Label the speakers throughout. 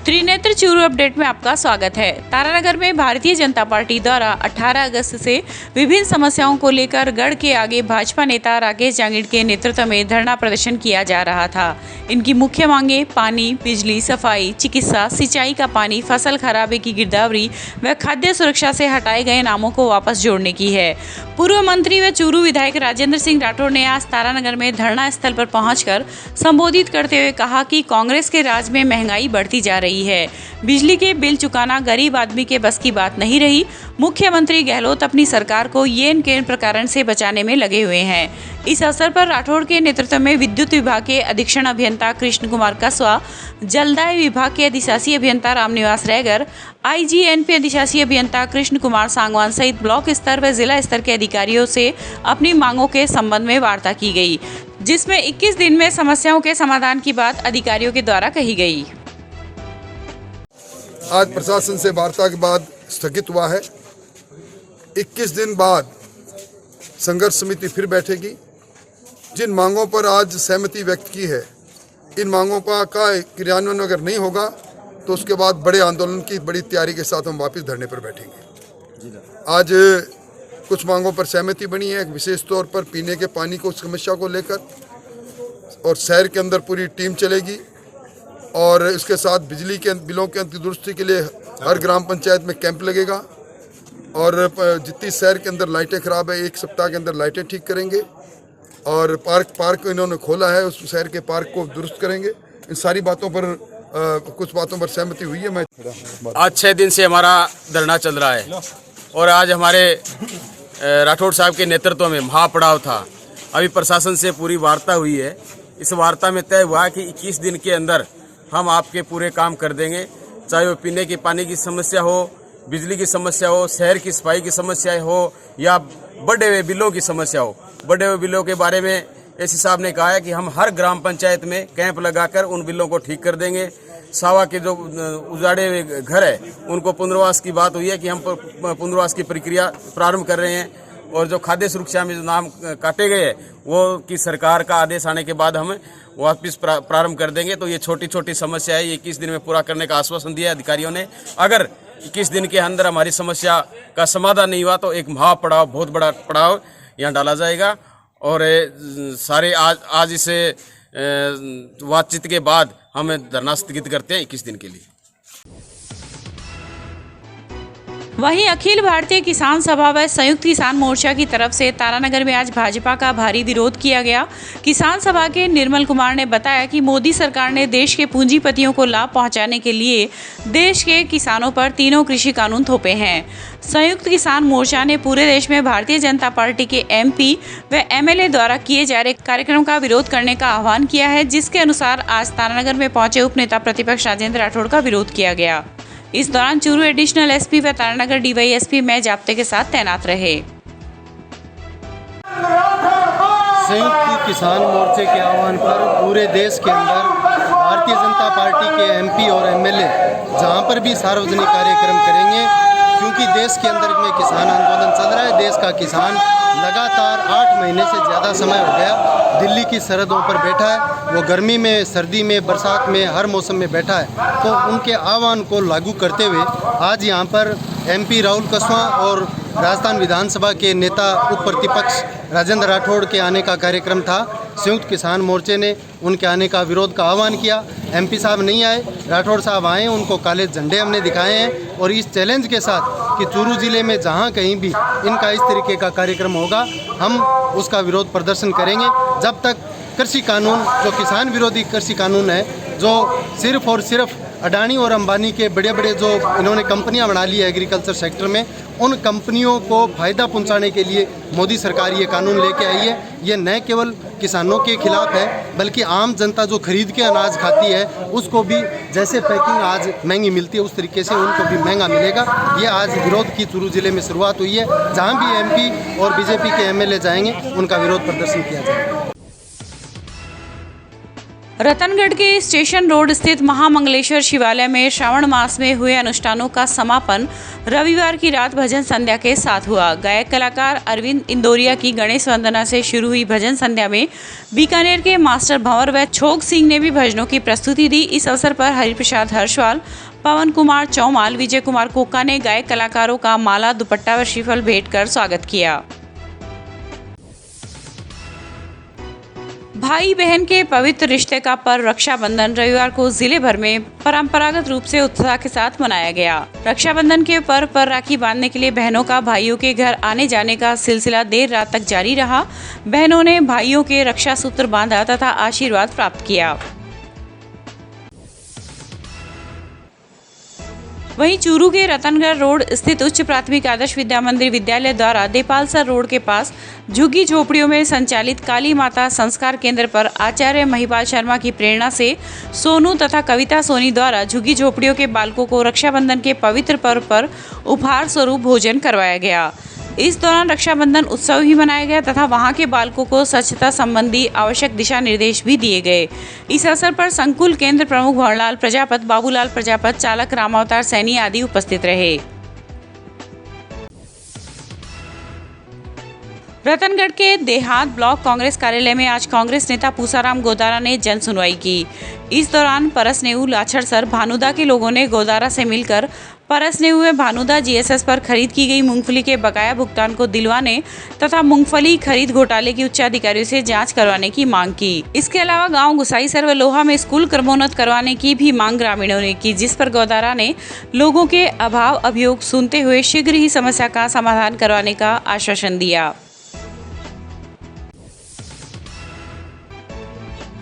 Speaker 1: Trinetra Churu update में आपका स्वागत है। तारानगर में भारतीय जनता पार्टी द्वारा 18 अगस्त से विभिन्न समस्याओं को लेकर गढ़ के आगे भाजपा नेता राकेश जांगिड़ के नेतृत्व में धरना प्रदर्शन किया जा रहा था। इनकी मुख्य मांगे पानी, बिजली, सफाई, चिकित्सा, सिंचाई का पानी, फसल खराबे की गिरदावरी व खाद्य सुरक्षा से हटाए गए नामों को वापस जोड़ने की है। पूर्व मंत्री व चूरू विधायक राजेंद्र सिंह राठौड़ ने आज तारानगर में धरना स्थल पर पहुंचकर संबोधित करते हुए कहा कि कांग्रेस के राज में महंगाई बढ़ती जा रही है। बिजली के बिल चुकाना गरीब आदमी के बस की बात नहीं रही। मुख्यमंत्री गहलोत अपनी सरकार को येन केन प्रकरण से बचाने में लगे हुए हैं। इस अवसर पर राठौड़ के नेतृत्व में विद्युत विभाग के अधीक्षण अभियंता कृष्ण कुमार कसवा, जलदाय विभाग के अधिशासी अभियंता रामनिवास रैगर, IGNP अधिशासी अभियंता कृष्ण कुमार सांगवान सहित ब्लॉक स्तर व जिला स्तर के अधिकारियों से अपनी मांगों के संबंध में वार्ता की गई, जिसमें 21 दिन में समस्याओं के समाधान की बात अधिकारियों के द्वारा कही गई।
Speaker 2: आज प्रशासन से वार्ता के बाद स्थगित हुआ है। 21 दिन बाद संघर्ष समिति फिर बैठेगी। जिन मांगों पर आज सहमति व्यक्त की है, इन मांगों का क्रियान्वयन अगर नहीं होगा तो उसके बाद बड़े आंदोलन की बड़ी तैयारी के साथ हम वापस धरने पर बैठेंगे। आज कुछ मांगों पर सहमति बनी है, विशेष तौर पर पीने के पानी को समस्या को लेकर, और शहर के अंदर पूरी टीम चलेगी। और इसके साथ बिजली के बिलों के दुरुस्ती के लिए हर ग्राम पंचायत में कैंप लगेगा, और जितनी शहर के अंदर लाइटें खराब है 1 सप्ताह के अंदर लाइटें ठीक करेंगे। और पार्क इन्होंने खोला है, उस शहर के पार्क को दुरुस्त करेंगे। इन सारी बातों पर कुछ बातों पर सहमति हुई है। मैं
Speaker 3: आज 6 दिन से हमारा धरना चल रहा है और आज हमारे राठौड़ साहब के नेतृत्व में महापड़ाव था। अभी प्रशासन से पूरी वार्ता हुई है। इस वार्ता में तय हुआ कि 21 दिन के अंदर हम आपके पूरे काम कर देंगे, चाहे वो पीने के पानी की समस्या हो, बिजली की समस्या हो, शहर की सफाई की समस्या हो, या बढ़े हुए बिलों की समस्या हो। बढ़े हुए बिलों के बारे में एसी साहब ने कहा है कि हम हर ग्राम पंचायत में कैंप लगाकर उन बिलों को ठीक कर देंगे। सावा के जो उजाड़े हुए घर है उनको पुनर्वास की बात हुई है कि हम पुनर्वास की प्रक्रिया प्रारंभ कर रहे हैं। और जो खाद्य सुरक्षा में जो नाम काटे गए वो कि सरकार का आदेश आने के बाद हम वापस प्रारंभ कर देंगे। तो ये छोटी छोटी समस्या है, ये 21 दिन में पूरा करने का आश्वासन दिया है अधिकारियों ने। अगर 21 दिन के अंदर हमारी समस्या का समाधान नहीं हुआ तो एक महापड़ाव, बहुत बड़ा पड़ाव यहाँ डाला जाएगा। और सारे आज इसे बातचीत के बाद हम धरना स्थगित करते हैं 21 दिन के लिए।
Speaker 1: वहीं अखिल भारतीय किसान सभा व संयुक्त किसान मोर्चा की तरफ से तारानगर में आज भाजपा का भारी विरोध किया गया। किसान सभा के निर्मल कुमार ने बताया कि मोदी सरकार ने देश के पूंजीपतियों को लाभ पहुंचाने के लिए देश के किसानों पर 3 कृषि कानून थोपे हैं। संयुक्त किसान मोर्चा ने पूरे देश में भारतीय जनता पार्टी के MP व MLA द्वारा किए जा रहे कार्यक्रम का विरोध करने का आह्वान किया है, जिसके अनुसार आज तारानगर में पहुंचे उपनेता प्रतिपक्ष राजेंद्र राठौड़ का विरोध किया गया। इस दौरान चूरू एडिशनल SP व तारानगर DYSP में जाब्ते के साथ तैनात रहे।
Speaker 4: संयुक्त किसान मोर्चे के आह्वान पर पूरे देश के अंदर भारतीय जनता पार्टी के MP और MLA जहां पर भी सार्वजनिक कार्यक्रम करेंगे, क्योंकि देश के अंदर में किसान आंदोलन चल रहा है। देश का किसान लगातार 8 महीने से ज़्यादा समय हो गया दिल्ली की सरहदों पर बैठा है। वो गर्मी में, सर्दी में, बरसात में, हर मौसम में बैठा है। तो उनके आह्वान को लागू करते हुए आज यहाँ पर MP राहुल कसवा और राजस्थान विधानसभा के नेता उप प्रतिपक्ष राजेंद्र राठौड़ के आने का कार्यक्रम था। संयुक्त किसान मोर्चे ने उनके आने का विरोध का आह्वान किया। MP साहब नहीं आए, राठौड़ साहब आए, उनको काले झंडे हमने दिखाए हैं। और इस चैलेंज के साथ कि चूरू जिले में जहां कहीं भी इनका इस तरीके का कार्यक्रम होगा, हम उसका विरोध प्रदर्शन करेंगे। जब तक कृषि कानून, जो किसान विरोधी कृषि कानून है, जो सिर्फ और सिर्फ अडानी और अंबानी के बड़े बड़े जो इन्होंने कंपनियां बना ली है एग्रीकल्चर सेक्टर में, उन कंपनियों को फ़ायदा पहुंचाने के लिए मोदी सरकार ये कानून लेके आई है। ये न केवल किसानों के खिलाफ है, बल्कि आम जनता जो खरीद के अनाज खाती है उसको भी, जैसे पैकिंग आज महंगी मिलती है उस तरीके से उनको भी महंगा मिलेगा। ये आज विरोध की चूरू जिले में शुरुआत हुई है। जहाँ भी MP और BJP के MLA जाएंगे उनका विरोध प्रदर्शन किया जाएगा।
Speaker 1: रतनगढ़ के स्टेशन रोड स्थित महामंगलेश्वर शिवालय में श्रावण मास में हुए अनुष्ठानों का समापन रविवार की रात भजन संध्या के साथ हुआ। गायक कलाकार अरविंद इंदौरिया की गणेश वंदना से शुरू हुई भजन संध्या में बीकानेर के मास्टर भंवर व छोक सिंह ने भी भजनों की प्रस्तुति दी। इस अवसर पर हरिप्रसाद हर्षवाल, पवन कुमार चौमाल, विजय कुमार कोका ने गायक कलाकारों का माला, दुपट्टा व श्रीफल भेंट कर स्वागत किया। भाई बहन के पवित्र रिश्ते का पर्व रक्षाबंधन रविवार को जिले भर में परंपरागत रूप से उत्साह के साथ मनाया गया। रक्षाबंधन के पर्व पर राखी बांधने के लिए बहनों का भाइयों के घर आने जाने का सिलसिला देर रात तक जारी रहा। बहनों ने भाइयों के रक्षा सूत्र बांधा तथा आशीर्वाद प्राप्त किया। वहीं चूरू के रतनगढ़ रोड स्थित उच्च प्राथमिक आदर्श विद्या मंदिर विद्यालय द्वारा देपालसर रोड के पास झुग्गी झोपड़ियों में संचालित काली माता संस्कार केंद्र पर आचार्य महिपाल शर्मा की प्रेरणा से सोनू तथा कविता सोनी द्वारा झुग्गी झोपड़ियों के बालकों को रक्षाबंधन के पवित्र पर्व पर उपहार स्वरूप भोजन करवाया गया। इस दौरान रक्षाबंधन उत्सव भी मनाया गया तथा वहां के बालकों को स्वच्छता संबंधी आवश्यक दिशा निर्देश भी दिए गए। इस अवसर पर संकुल केंद्र प्रमुख भंवरलाल प्रजापत, बाबूलाल प्रजापत, चालक रामावतार सैनी आदि उपस्थित रहे। रतनगढ़ के देहात ब्लॉक कांग्रेस कार्यालय में आज कांग्रेस नेता पूसाराम गोदारा ने जन सुनवाई की। इस दौरान परसनेऊ, लाछड़सर, भानुदा के लोगों ने गोदारा से मिलकर परसनेऊ में भानुदा जीएसएस पर खरीद की गई मूंगफली के बकाया भुगतान को दिलवाने तथा मूंगफली खरीद घोटाले की उच्चाधिकारियों से जांच करवाने की मांग की। इसके अलावा गांव गुसाईसर व लोहा में स्कूल क्रमोन्नत करवाने की भी मांग ग्रामीणों ने की, जिस पर गोदारा ने लोगों के अभाव अभियोग सुनते हुए शीघ्र ही समस्या का समाधान करवाने का आश्वासन दिया।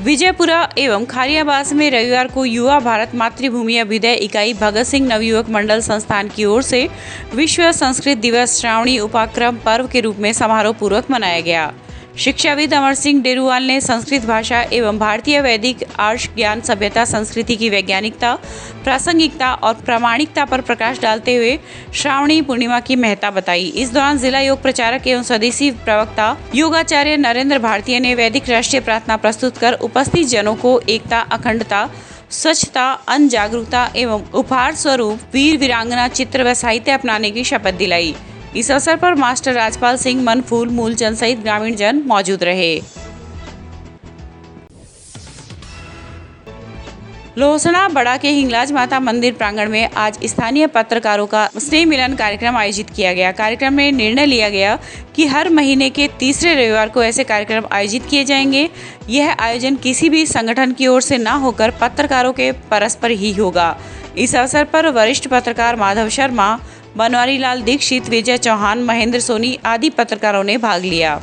Speaker 1: विजयपुरा एवं खारियाबास में रविवार को युवा भारत मातृभूमि अभ्युदय इकाई भगत सिंह नवयुवक मंडल संस्थान की ओर से विश्व संस्कृत दिवस श्रावणी उपाक्रम पर्व के रूप में समारोह पूर्वक मनाया गया। शिक्षाविद अमर सिंह डेरूवाल ने संस्कृत भाषा एवं भारतीय वैदिक आर्ष ज्ञान सभ्यता संस्कृति की वैज्ञानिकता, प्रासंगिकता और प्रामाणिकता पर प्रकाश डालते हुए श्रावणी पूर्णिमा की महत्ता बताई। इस दौरान जिला योग प्रचारक एवं स्वदेशी प्रवक्ता योगाचार्य नरेंद्र भारतीय ने वैदिक राष्ट्रीय प्रार्थना प्रस्तुत कर उपस्थित जनों को एकता, अखंडता, स्वच्छता, अन्न जागरूकता एवं उपहार स्वरूप वीर वीरांगना चित्र व साहित्य अपनाने की शपथ दिलाई। इस अवसर पर मास्टर राजपाल सिंह, मनफूल, मूलचंद सहित ग्रामीण जन मौजूद रहे। लोहसड़ा बड़ा के हिंगलाज माता मंदिर प्रांगण में आज स्थानीय पत्रकारों का स्नेह मिलन कार्यक्रम आयोजित किया गया। कार्यक्रम में निर्णय लिया गया कि हर महीने के तीसरे रविवार को ऐसे कार्यक्रम आयोजित किए जाएंगे। यह आयोजन किसी भी संगठन की ओर से न होकर पत्रकारों के परस्पर ही होगा। इस अवसर पर वरिष्ठ पत्रकार माधव शर्मा, बनवारी लाल दीक्षित, विजय चौहान, महेंद्र सोनी आदि पत्रकारों ने भाग लिया।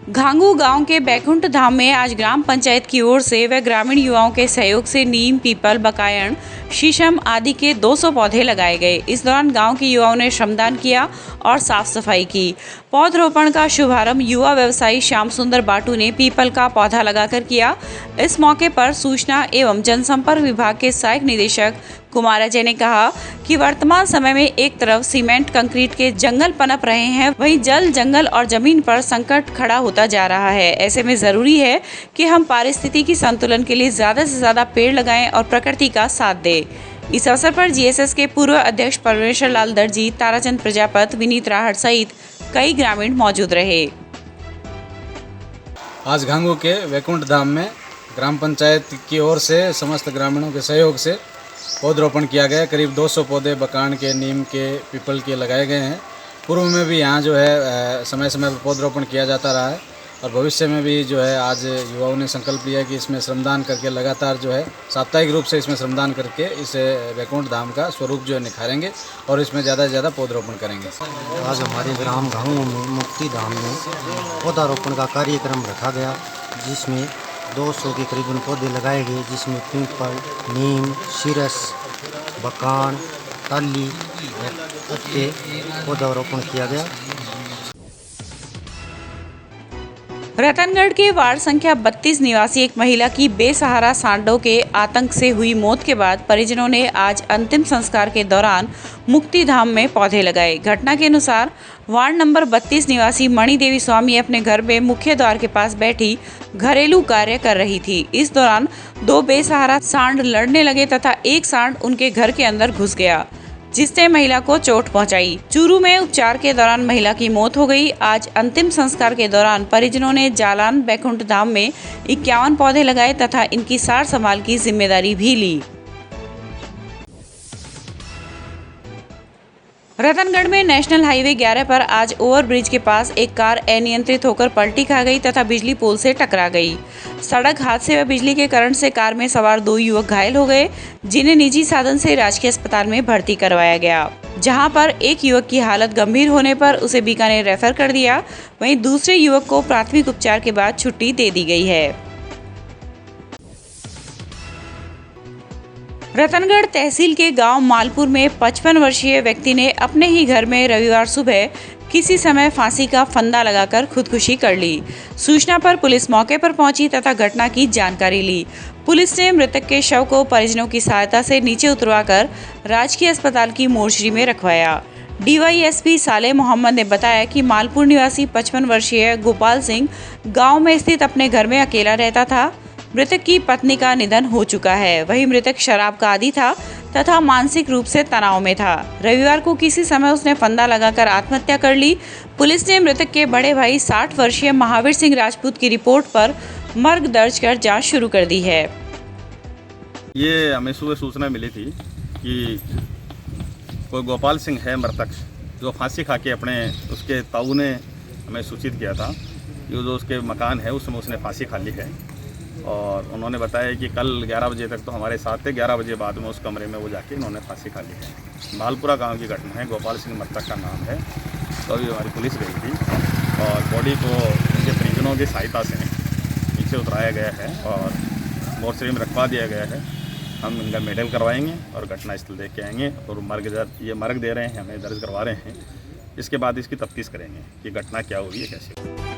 Speaker 1: घांगू गांव के बैकुंठ धाम में आज ग्राम पंचायत की ओर से व ग्रामीण युवाओं के सहयोग से नीम, पीपल, बकायन, शीशम आदि के 200 पौधे लगाए गए। इस दौरान गांव के युवाओं ने श्रमदान किया और साफ सफाई की। पौधरोपण का शुभारंभ युवा व्यवसायी श्याम सुंदर बाटू ने पीपल का पौधा लगाकर किया। इस मौके पर सूचना एवं जनसंपर्क विभाग के सहायक निदेशक कुमार अजय ने कहा कि वर्तमान समय में एक तरफ सीमेंट कंक्रीट के जंगल पनप रहे हैं, वहीं जल, जंगल और जमीन पर संकट खड़ा होता जा रहा है। ऐसे में जरूरी है कि हम पारिस्थितिकी संतुलन के लिए ज्यादा से ज्यादा पेड़ लगाएं और प्रकृति का साथ दें। इस अवसर पर जीएसएस के पूर्व अध्यक्ष परमेश्वर लाल दर्जी, ताराचंद प्रजापत, विनीत राहट सहित कई ग्रामीण मौजूद रहे।
Speaker 5: आज घांगू के वैकुंठ धाम में ग्राम पंचायत की ओर से समस्त ग्रामीणों के सहयोग से पौधरोपण किया गया। करीब 200 पौधे बकान के, नीम के, पीपल के लगाए गए हैं। पूर्व में भी यहाँ जो है समय समय पर पौधरोपण किया जाता रहा है और भविष्य में भी जो है आज युवाओं ने संकल्प लिया कि इसमें श्रमदान करके लगातार जो है साप्ताहिक रूप से इसमें श्रमदान करके इस वैकुंठ धाम का स्वरूप जो है निखारेंगे और इसमें ज़्यादा से ज़्यादा पौधरोपण करेंगे।
Speaker 6: आज हमारे ग्राम घांगू में मुक्ति धाम में पौधारोपण का कार्यक्रम रखा गया, जिसमें 200 के करीबन पौधे लगाए गए, जिसमें पीपल, नीम, शीरस, बकान, टाली के पौधारोपण किया गया।
Speaker 1: रतनगढ़ के वार्ड संख्या 32 निवासी एक महिला की बेसहारा सांडों के आतंक से हुई मौत के बाद परिजनों ने आज अंतिम संस्कार के दौरान मुक्तिधाम में पौधे लगाए। घटना के अनुसार वार्ड नंबर 32 निवासी मणि देवी स्वामी अपने घर में मुख्य द्वार के पास बैठी घरेलू कार्य कर रही थी। इस दौरान दो बेसहारा सांड लड़ने लगे तथा एक सांड उनके घर के अंदर घुस गया, जिससे महिला को चोट पहुंचाई। चूरू में उपचार के दौरान महिला की मौत हो गई। आज अंतिम संस्कार के दौरान परिजनों ने जालान बैकुंठ धाम में 51 पौधे लगाए तथा इनकी सार संभाल की जिम्मेदारी भी ली। रतनगढ़ में नेशनल हाईवे 11 पर आज ओवरब्रिज के पास एक कार अनियंत्रित होकर पलटी खा गई तथा बिजली पोल से टकरा गई। सड़क हादसे में बिजली के करंट से कार में सवार 2 युवक घायल हो गए, जिन्हें निजी साधन से राजकीय अस्पताल में भर्ती करवाया गया, जहां पर एक युवक की हालत गंभीर होने पर उसे बीकानेर रेफर कर दिया। वहीं दूसरे युवक को प्राथमिक उपचार के बाद छुट्टी दे दी गई है। रतनगढ़ तहसील के गांव मालपुर में 55 वर्षीय व्यक्ति ने अपने ही घर में रविवार सुबह किसी समय फांसी का फंदा लगाकर खुदकुशी कर ली। सूचना पर पुलिस मौके पर पहुंची तथा घटना की जानकारी ली। पुलिस ने मृतक के शव को परिजनों की सहायता से नीचे उतरवाकर राजकीय अस्पताल की मोर्चरी में रखवाया। डीवाईएसपी साले मोहम्मद ने बताया कि मालपुर निवासी 55 वर्षीय गोपाल सिंह गाँव में स्थित अपने घर में अकेला रहता था। मृतक की पत्नी का निधन हो चुका है। वही मृतक शराब का आदी था तथा मानसिक रूप से तनाव में था। रविवार को किसी समय उसने फंदा लगाकर आत्महत्या कर ली। पुलिस ने मृतक के बड़े भाई 60 वर्षीय महावीर सिंह राजपूत की रिपोर्ट पर मर्ग दर्ज कर जांच शुरू कर दी है।
Speaker 7: ये हमें सुबह सूचना मिली थी कि कोई गोपाल सिंह है मृतक, जो फांसी खा के अपने उसके ताऊ ने हमें सूचित किया था कि जो उसके मकान है उसमें उसने फांसी खा ली है। और उन्होंने बताया कि कल 11 बजे तक तो हमारे साथ थे, 11 बजे बाद में उस कमरे में वो जाके इन्होंने फांसी खा ली है। मालपुरा गांव की घटना है, गोपाल सिंह मृतक का नाम है। तो अभी हमारी पुलिस गई थी और बॉडी को उनके परिजनों की सहायता से नीचे उतराया गया है और मोर्चरी में रखवा दिया गया है। हम इनका मेडल करवाएंगे और घटना स्थल देख के आएंगे और मर्ग दे रहे हैं, हमें दर्ज करवा रहे हैं। इसके बाद इसकी तफ्तीश करेंगे कि घटना क्या हुई है, कैसे।